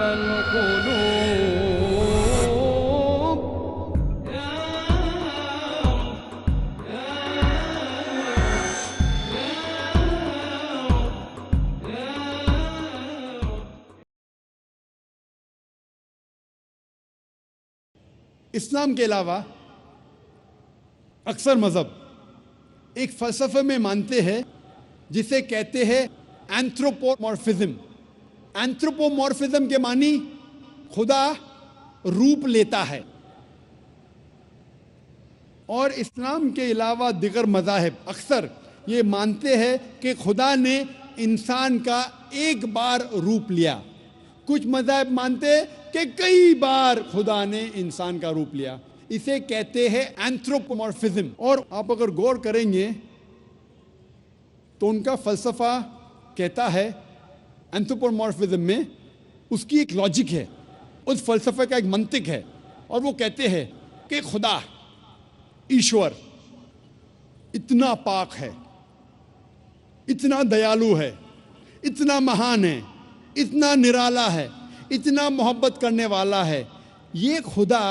القلوب. इस्लाम के अलावा अक्सर मज़हब एक फ़लसफ़े में मानते हैं जिसे कहते हैं एंथ्रोपोमॉर्फिज्म। एंथ्रोपोमॉर्फिज्म के मानी खुदा रूप लेता है। और इस्लाम के अलावा दिगर मज़ाहिब अक्सर ये मानते हैं कि खुदा ने इंसान का एक बार रूप लिया। कुछ मज़ाहिब मानते हैं कि कई बार खुदा ने इंसान का रूप लिया। इसे कहते हैं एंथ्रोपोमॉर्फिज्म। और आप अगर गौर करेंगे तो उनका फ़लसफ़ा कहता है एंथ्रोपोमॉर्फिज्म में उसकी एक लॉजिक है, उस फ़लसफ़े का एक मंतिक है। और वो कहते हैं कि खुदा ईश्वर इतना पाक है, इतना दयालु है, इतना महान है, इतना निराला है, इतना मोहब्बत करने वाला है। ये खुदा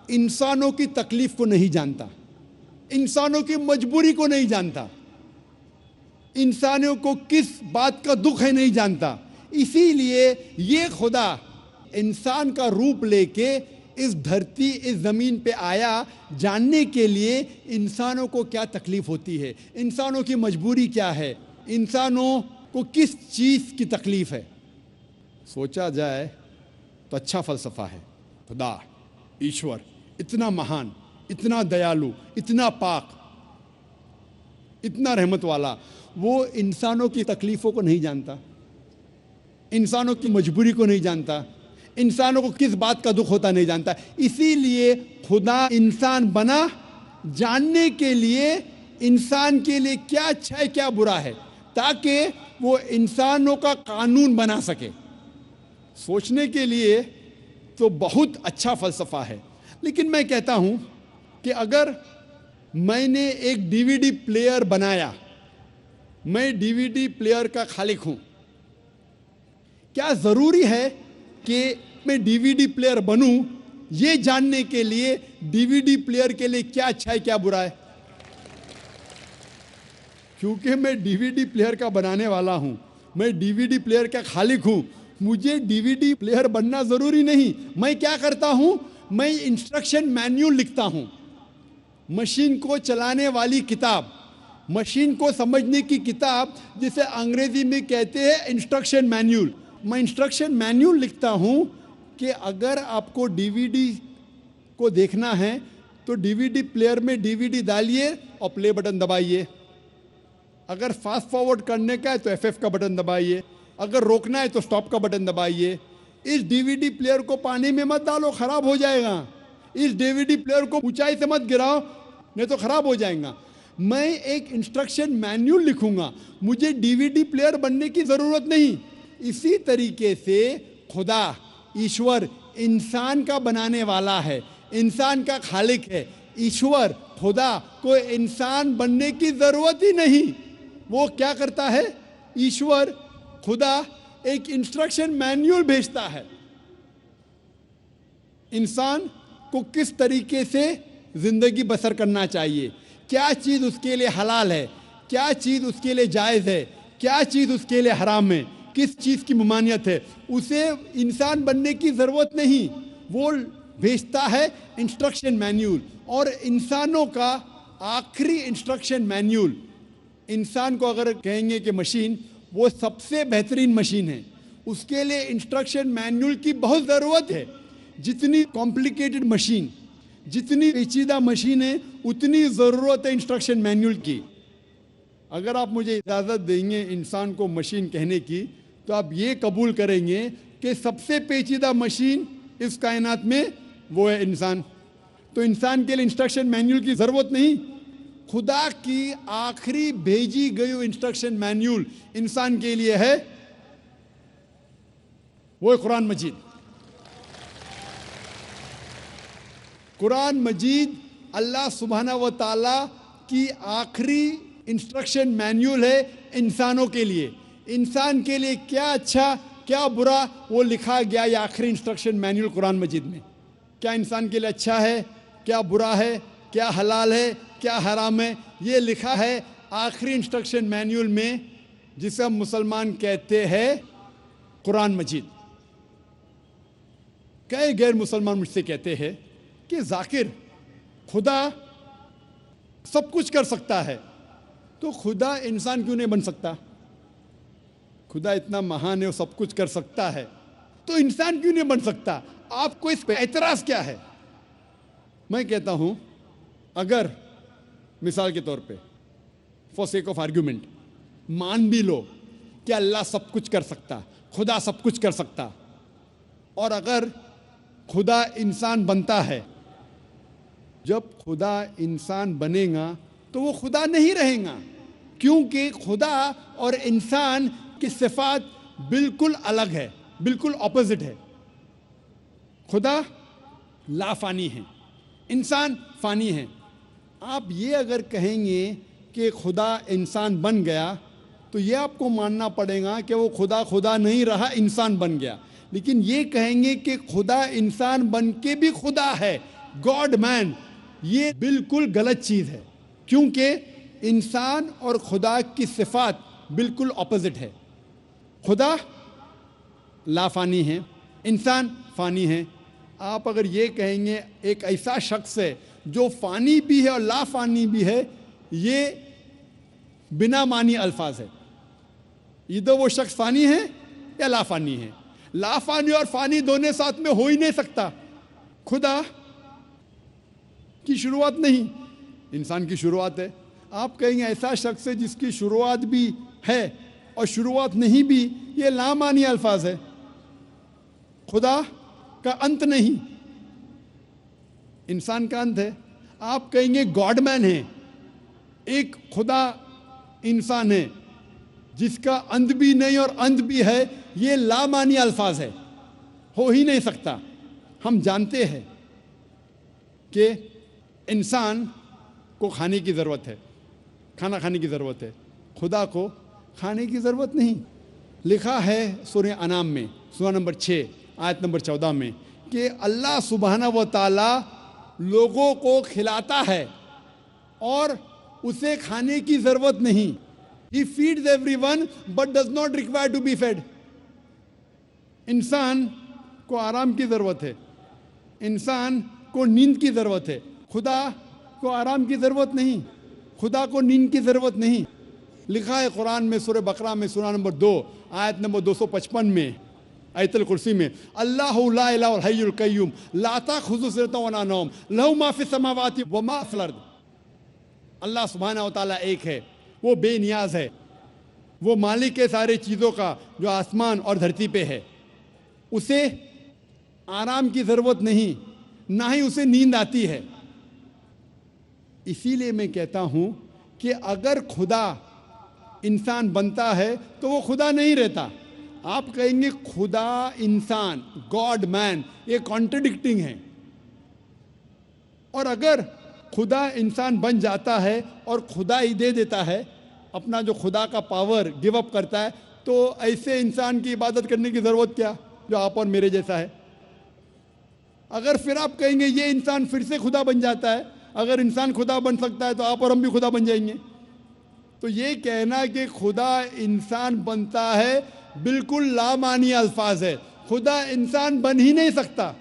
इंसानों की तकलीफ़ को नहीं जानता, इंसानों की मजबूरी को नहीं जानता, इंसानों को किस बात का दुख है नहीं जानता। इसीलिए ये खुदा इंसान का रूप लेके इस धरती, इस ज़मीन पे आया, जानने के लिए इंसानों को क्या तकलीफ़ होती है, इंसानों की मजबूरी क्या है, इंसानों को किस चीज़ की तकलीफ़ है। सोचा जाए तो अच्छा फ़लसफ़ा है। खुदा ईश्वर इतना महान, इतना दयालु, इतना पाक, इतना रहमत वाला, वो इंसानों की तकलीफ़ों को नहीं जानता, इंसानों की मजबूरी को नहीं जानता, इंसानों को किस बात का दुख होता नहीं जानता। इसीलिए खुदा इंसान बना जानने के लिए इंसान के लिए क्या अच्छा है क्या बुरा है, ताकि वो इंसानों का कानून बना सके। सोचने के लिए तो बहुत अच्छा फ़लसफ़ा है। लेकिन मैं कहता हूँ कि अगर मैंने एक डीवीडी प्लेयर बनाया, मैं डीवीडी प्लेयर का खालिक हूँ, क्या ज़रूरी है कि मैं डीवीडी प्लेयर बनूँ ये जानने के लिए डीवीडी प्लेयर के लिए क्या अच्छा है क्या बुरा है? क्योंकि मैं डीवीडी प्लेयर का बनाने वाला हूँ, मैं डीवीडी प्लेयर का खालिक हूँ, मुझे डीवीडी प्लेयर बनना ज़रूरी नहीं। मैं क्या करता हूँ, मैं इंस्ट्रक्शन मैन्यूल लिखता हूँ, मशीन को चलाने वाली किताब, मशीन को समझने की किताब, जिसे अंग्रेज़ी में कहते हैं इंस्ट्रक्शन मैन्यूल। मैं इंस्ट्रक्शन मैन्यूल लिखता हूँ कि अगर आपको डीवीडी को देखना है तो डीवीडी प्लेयर में डीवीडी डालिए और प्ले बटन दबाइए। अगर फास्ट फॉरवर्ड करने का है तो FF का बटन दबाइए, अगर रोकना है तो स्टॉप का बटन दबाइए। इस डीवीडी प्लेयर को पानी में मत डालो, ख़राब हो जाएगा। इस डीवीडी प्लेयर को ऊंचाई से मत गिराओ, नहीं तो ख़राब हो जाएगा। मैं एक इंस्ट्रक्शन मैन्यूल लिखूंगा, मुझे डीवीडी प्लेयर बनने की ज़रूरत नहीं। इसी तरीके से खुदा ईश्वर इंसान का बनाने वाला है, इंसान का खालिक है। ईश्वर खुदा को इंसान बनने की ज़रूरत ही नहीं। वो क्या करता है, ईश्वर खुदा एक इंस्ट्रक्शन मैन्यूल भेजता है इंसान को किस तरीके से ज़िंदगी बसर करना चाहिए, क्या चीज़ उसके लिए हलाल है, क्या चीज़ उसके लिए जायज़ है, क्या चीज़ उसके लिए हराम है, किस चीज़ की ममानियत है। उसे इंसान बनने की ज़रूरत नहीं, वो भेजता है इंस्ट्रक्शन मैन्यूल। और इंसानों का आखिरी इंस्ट्रक्शन मैन्यूल, इंसान को अगर कहेंगे कि मशीन वो सबसे बेहतरीन मशीन है, उसके लिए इंस्ट्रक्शन मैन्यूल की बहुत ज़रूरत है। जितनी कॉम्प्लिकेटेड मशीन, जितनी पेचीदा मशीन है, उतनी ज़रूरत है इंस्ट्रक्शन मैन्यूल की। अगर आप मुझे इजाज़त देंगे इंसान को मशीन कहने की, तो आप ये कबूल करेंगे कि सबसे पेचीदा मशीन इस कायनात में वो है इंसान। तो इंसान के लिए इंस्ट्रक्शन मैन्यूल की ज़रूरत नहीं। खुदा की आखिरी भेजी गई इंस्ट्रक्शन मैन्यूल इंसान के लिए है, वो है कुरान मजीद। कुरान मजीद अल्लाह सुब्हाना व ताला की आखिरी इंस्ट्रक्शन मैन्यूल है इंसानों के लिए। इंसान के लिए क्या अच्छा क्या बुरा, वो लिखा गया ये आखिरी इंस्ट्रक्शन मैनुअल कुरान मजीद में। क्या इंसान के लिए अच्छा है, क्या बुरा है, क्या हलाल है, क्या हराम है, ये लिखा है आखिरी इंस्ट्रक्शन मैनुअल में, जिसे हम मुसलमान कहते हैं कुरान मजीद। कई गैर मुसलमान मुझसे कहते हैं कि जाकिर, खुदा सब कुछ कर सकता है, तो खुदा इंसान क्यों नहीं बन सकता? खुदा इतना महान है, वो सब कुछ कर सकता है, तो इंसान क्यों नहीं बन सकता? आपको इस पे एतराज क्या है? मैं कहता हूं, अगर मिसाल के तौर पे फॉर सेक ऑफ आर्ग्यूमेंट मान भी लो कि अल्लाह सब कुछ कर सकता, खुदा सब कुछ कर सकता, और अगर खुदा इंसान बनता है, जब खुदा इंसान बनेगा तो वो खुदा नहीं रहेगा, क्योंकि खुदा और इंसान की सिफात बिल्कुल अलग है, बिल्कुल ऑपोजिट है। खुदा लाफानी है, इंसान फानी है। आप ये अगर कहेंगे कि खुदा इंसान बन गया, तो ये आपको मानना पड़ेगा कि वो खुदा नहीं रहा, इंसान बन गया। लेकिन ये कहेंगे कि खुदा इंसान बन के भी खुदा है, गॉड मैन, ये बिल्कुल गलत चीज़ है, क्योंकि इंसान और खुदा की सिफात बिल्कुल ऑपोजिट है। खुदा लाफानी है, इंसान फानी है। आप अगर ये कहेंगे एक ऐसा शख्स है जो फानी भी है और लाफानी भी है, ये बिना मानी अल्फाज है। इधर वो शख्स फानी है या लाफानी है। लाफानी और फानी दोनों साथ में हो ही नहीं सकता। खुदा की शुरुआत नहीं, इंसान की शुरुआत है। आप कहेंगे ऐसा शख्स है जिसकी शुरुआत भी है और शुरुआत नहीं भी, ये लामानी अल्फाज है। खुदा का अंत नहीं, इंसान का अंत है। आप कहेंगे गॉड मैन है, एक खुदा इंसान है जिसका अंत भी नहीं और अंत भी है, ये लामानी अल्फाज है, हो ही नहीं सकता। हम जानते हैं कि इंसान को खाने की ज़रूरत है, खाना खाने की ज़रूरत है, खुदा को खाने की ज़रूरत नहीं। लिखा है सूरह अनाम में, सूरह नंबर 6 आयत नंबर 14 में कि अल्लाह सुब्हानहू व तआला लोगों को खिलाता है और उसे खाने की ज़रूरत नहीं। He feeds everyone but does not require to be fed. इंसान को आराम की ज़रूरत है, इंसान को नींद की ज़रूरत है, खुदा को आराम की ज़रूरत नहीं, खुदा को नींद की ज़रूरत नहीं। लिखा है कुरान में सूरह बकरा में सूरह नंबर 2 आयत नंबर 255 में, आयतुल कुर्सी में, अल्लाहु ला इलाहा इल्लल हय्युल कय्यूम ला ताखुज़ुहु सिनतुन वला नौम लहु मा फिस समावाति व मा फिल अर्द। अल्लाह सुब्हानहू व तआला एक है, वो बेनियाज है, वो मालिक है सारे चीज़ों का जो आसमान और धरती पे है। उसे आराम की ज़रूरत नहीं, ना ही उसे नींद आती है। इसीलिए मैं कहता हूँ कि अगर खुदा इंसान बनता है तो वो खुदा नहीं रहता। आप कहेंगे खुदा इंसान, गॉड मैन, ये कॉन्ट्रडिक्टिंग है। और अगर खुदा इंसान बन जाता है और खुदा ही दे देता है, अपना जो खुदा का पावर गिव अप करता है, तो ऐसे इंसान की इबादत करने की ज़रूरत क्या जो आप और मेरे जैसा है। अगर फिर आप कहेंगे ये इंसान फिर से खुदा बन जाता है, अगर इंसान खुदा बन सकता है तो आप और हम भी खुदा बन जाएंगे। तो ये कहना कि खुदा इंसान बनता है बिल्कुल लामानी अल्फाज है। खुदा इंसान बन ही नहीं सकता।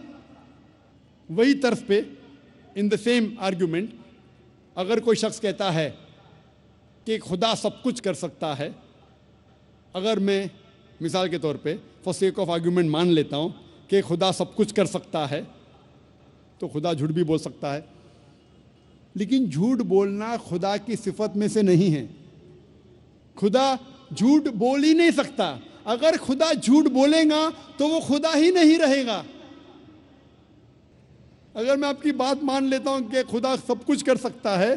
वही तर्ज पे इन द सेम आर्ग्यूमेंट अगर कोई शख्स कहता है कि खुदा सब कुछ कर सकता है, अगर मैं मिसाल के तौर पे फॉर सेक ऑफ आर्ग्यूमेंट मान लेता हूँ कि खुदा सब कुछ कर सकता है, तो खुदा झूठ भी बोल सकता है। लेकिन झूठ बोलना खुदा की सिफत में से नहीं है। खुदा झूठ बोल ही नहीं सकता। अगर खुदा झूठ बोलेगा तो वो खुदा ही नहीं रहेगा। अगर मैं आपकी बात मान लेता हूं कि खुदा सब कुछ कर सकता है,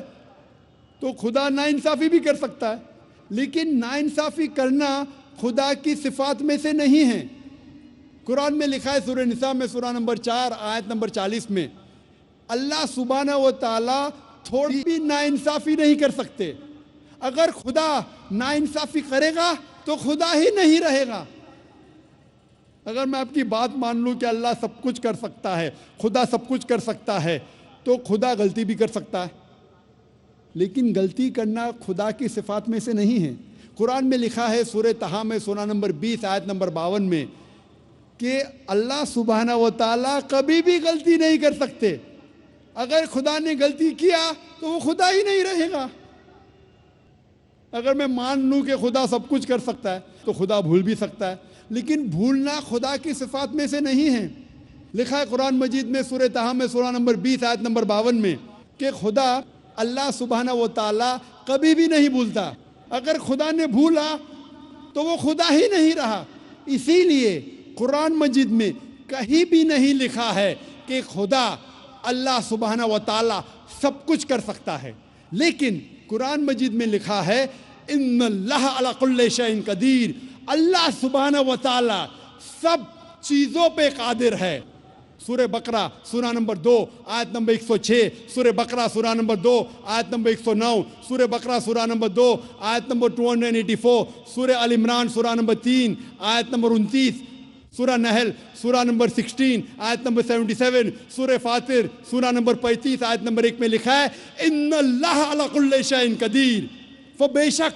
तो खुदा नाइंसाफ़ी भी कर सकता है। लेकिन नाइंसाफ़ी करना खुदा की सिफात में से नहीं है। कुरान में लिखा है सूरह निसा में सूरह नंबर 4 आयत नंबर 40 में, अल्लाह सुब्हानहू व तआला थोड़ी भी नाइंसाफ़ी नहीं कर सकते। अगर खुदा नाइंसाफ़ी करेगा तो खुदा ही नहीं रहेगा। अगर मैं आपकी बात मान लूँ कि अल्लाह सब कुछ कर सकता है, खुदा सब कुछ कर सकता है, तो खुदा गलती भी कर सकता है। लेकिन गलती करना खुदा की सिफात में से नहीं है। कुरान में लिखा है सूरह तहा में सूरा नंबर 20 आयत नंबर 52 में कि अल्लाह सुब्हाना व तआला कभी भी गलती नहीं कर सकते। अगर खुदा ने गलती किया तो वो खुदा ही नहीं रहेगा। अगर मैं मान लूँ कि खुदा सब कुछ कर सकता है तो खुदा भूल भी सकता है, लेकिन भूलना खुदा की सिफात में से नहीं है। लिखा है कुरान मजीद में सूरह तहा में सूरा नंबर 20 आयत नंबर 52 में कि खुदा अल्लाह सुब्हाना व तआला कभी भी नहीं भूलता। अगर खुदा ने भूला तो वो खुदा ही नहीं रहा। इसीलिए कुरान मजीद में कहीं भी नहीं लिखा है कि खुदा अल्लाह सुब्हाना व तआला सब कुछ कर सकता है, लेकिन कुरान मजीद में लिखा है इन्नल्लाह अला कुल्लि शैइन कदीर, अल्लाह सुब्हाना व तआला सब चीज़ों पे कादिर है। सूरह बकरा सूरा नंबर 2 आयत नंबर 106, सूरह बकरा सूरा नंबर 2 आयत नंबर 109, सूरह बकरा सूरा नंबर 2 आयत नंबर 284, सूरह अल इमरान सूरा नंबर 3 आयत नंबर 29, सूरह नहल सूरा नंबर 16 आयत नंबर 77, सूरह फातिर सूरा नंबर 35 आयत नंबर 1 में लिखा है इन्नल्लाह अला कुल्लि शैइन कदीर, वो बेशक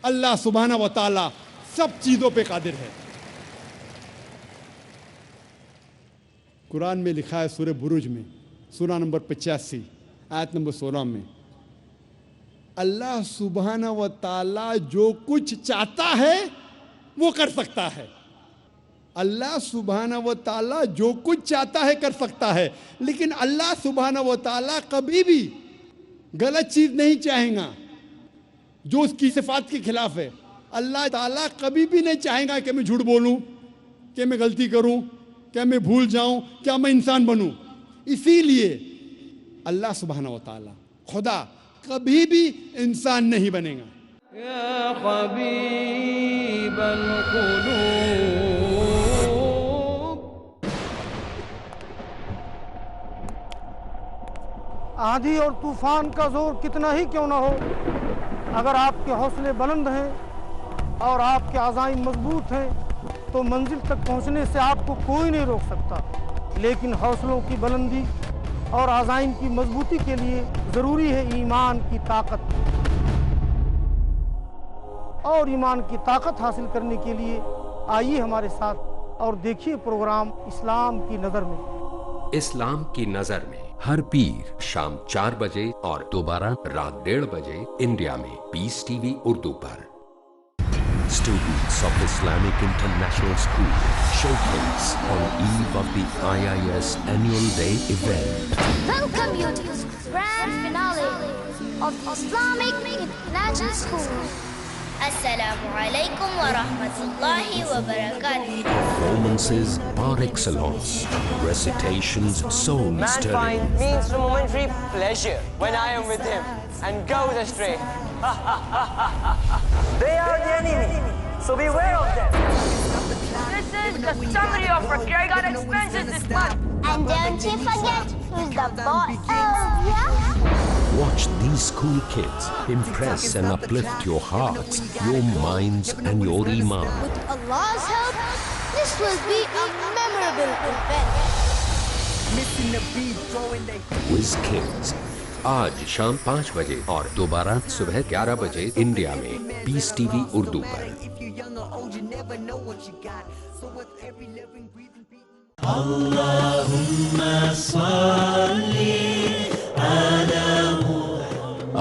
अल्लाह सुब्हाना व तआला सब चीज़ों पे कादिर है। कुरान में लिखा है सूरह बुरुज में सूरा नंबर 85 आयत नंबर 16 में अल्लाह सुब्हाना व तआला जो कुछ चाहता है वो कर सकता है। अल्लाह सुब्हाना व तआला जो कुछ चाहता है कर सकता है, लेकिन अल्लाह सुब्हाना व तआला कभी भी गलत चीज़ नहीं चाहेगा जो उसकी सिफात के खिलाफ है। अल्लाह ताला कभी भी नहीं चाहेगा कि मैं झूठ बोलूं, कि मैं गलती करूं, क्या मैं भूल जाऊं, क्या मैं इंसान बनूं। इसीलिए अल्लाह सुब्हाना व तआला खुदा कभी भी इंसान नहीं बनेगा। या हबीबल कुलूब। आंधी और तूफान का जोर कितना ही क्यों ना हो, अगर आपके हौसले बुलंद हैं और आपके अज़ाइम मजबूत हैं तो मंजिल तक पहुंचने से आपको कोई नहीं रोक सकता। लेकिन हौसलों की बुलंदी और अज़ाइम की मजबूती के लिए ज़रूरी है ईमान की ताकत, और ईमान की ताकत हासिल करने के लिए आइए हमारे साथ और देखिए प्रोग्राम इस्लाम की नज़र में। इस्लाम की नजर में हर पीर शाम 4 बजे और दोबारा रात 1:30 बजे इंडिया में पीस टीवी उर्दू पर। Students of Islamic International School showcase on eve of the IIS Annual Day event. Welcome you to this grand finale of Islamic International School. Assalamu alaikum wa rahmatullahi wa barakatuh. Performances par excellence, recitations soul Man stirring. finds means for momentary pleasure when I am with him and goes astray. They are the enemy, so beware of them. This is the summary of our Gregor expenses this month. And don't you forget who's the boss. Oh, yeah? Watch these cool kids impress and uplift your hearts, your minds and your iman. With Allah's help, this will be a memorable event. Quiz Kids आज शाम 5 बजे और दोबारा सुबह 11 बजे India में piece TV Urdu पर।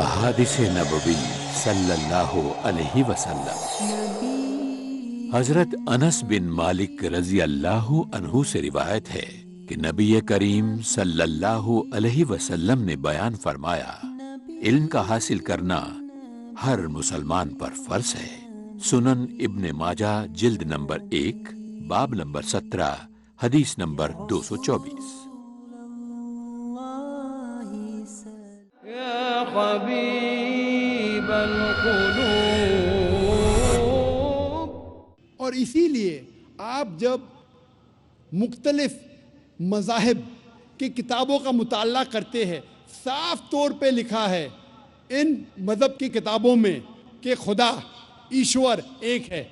अहादिस नबवी सल्लल्लाहु अलैहि वसल्लम। हजरत अनस बिन मालिक रजी अल्लाहु अन्हु से रिवायत है कि नबी करीम सल्लल्लाहु अलैहि वसल्लम ने बयान फरमाया, इल्म का हासिल करना हर मुसलमान पर फर्ज है। सुनन इब्ने माजा जिल्द नंबर 1 बाब नंबर 17 हदीस नंबर 224। या हबीबल कुलूब। और इसीलिए आप जब मुख्तलिफ मज़ाहिब की किताबों का मुताला करते हैं, साफ तौर पे लिखा है इन मज़हब की किताबों में कि खुदा ईश्वर एक है,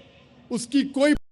उसकी कोई